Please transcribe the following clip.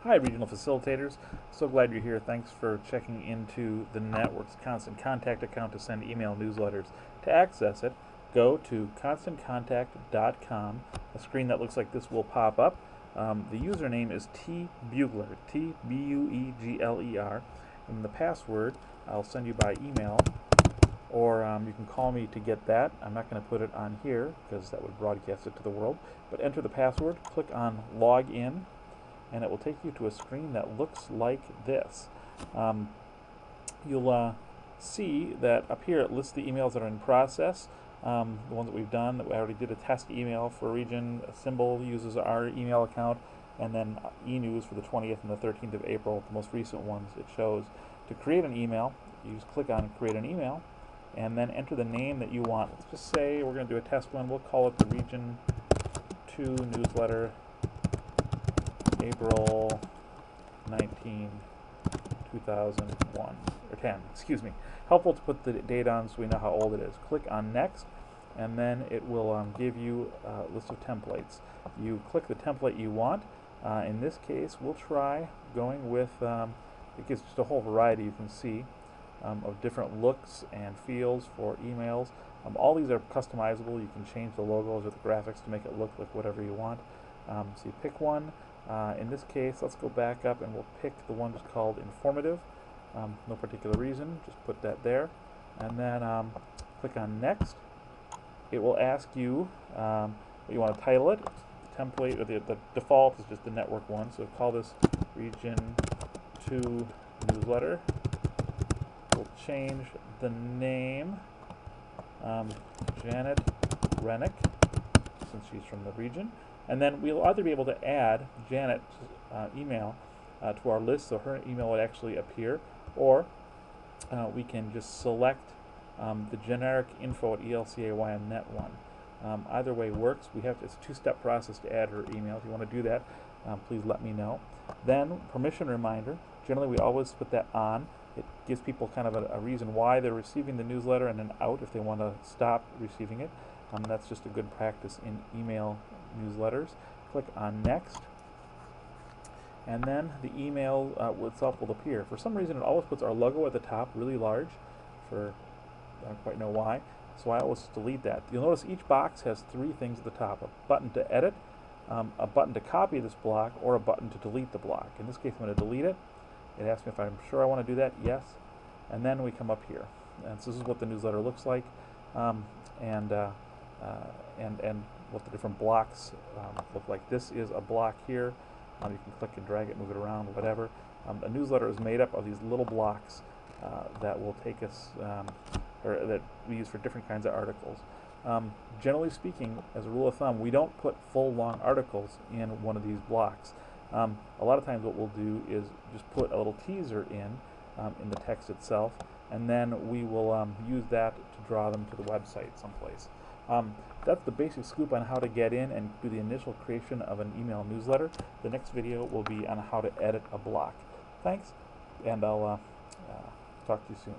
Hi, regional facilitators. So glad you're here. Thanks for checking into the network's Constant Contact account to send email newsletters. To access it, go to constantcontact.com. A screen that looks like this will pop up. The username is tbuegler, Tbuegler, and the password I'll send you by email, or you can call me to get that. I'm not going to put it on here because that would broadcast it to the world, but enter the password, click on log in, and it will take you to a screen that looks like this. You'll see that up here it lists the emails that are in process, the ones that we've done. That we already did a test email for a region. A symbol uses our email account, and then e-news for the 20th and the 13th of April, the most recent ones it shows. To create an email, you just click on create an email, and then enter the name that you want. Let's just say we're going to do a test one. We'll call it the Region 2 newsletter, April 19, 2001, or 10, excuse me. Helpful to put the date on so we know how old it is. Click on next, and then it will give you a list of templates. You click the template you want. In this case, we'll try going with, it gives just a whole variety you can see of different looks and feels for emails. All these are customizable. You can change the logos or the graphics to make it look like whatever you want. So you pick one. In this case, let's go back up and we'll pick the one that's called informative. No particular reason, just put that there. And then click on next. It will ask you what you want to title it. The template, or the default is just the network one, so call this Region 2 Newsletter. We'll change the name, Janet Rennick, since she's from the region. And then we'll either be able to add Janet's email to our list, so her email would actually appear, or we can just select the generic info at ELCAYMNet one. Either way works. It's a two-step process to add her email. If you want to do that, please let me know. Then permission reminder. Generally, we always put that on. It gives people kind of a reason why they're receiving the newsletter, and an out if they want to stop receiving it. That's just a good practice in email newsletters. Click on next, and then the email itself will appear. For some reason, it always puts our logo at the top really large. I don't quite know why, so I always delete that. You'll notice each box has three things at the top: a button to edit, a button to copy this block, or a button to delete the block. In this case, I'm going to delete it. It asks me if I'm sure I want to do that. Yes. And then we come up here, and so this is what the newsletter looks like, and what the different blocks look like. This is a block here. You can click and drag it, move it around, whatever. A newsletter is made up of these little blocks that will take us, or that we use for different kinds of articles. Generally speaking, as a rule of thumb, we don't put full long articles in one of these blocks. A lot of times what we'll do is just put a little teaser in the text itself, and then we will use that to draw them to the website someplace. That's the basic scoop on how to get in and do the initial creation of an email newsletter. The next video will be on how to edit a block. Thanks, and I'll talk to you soon.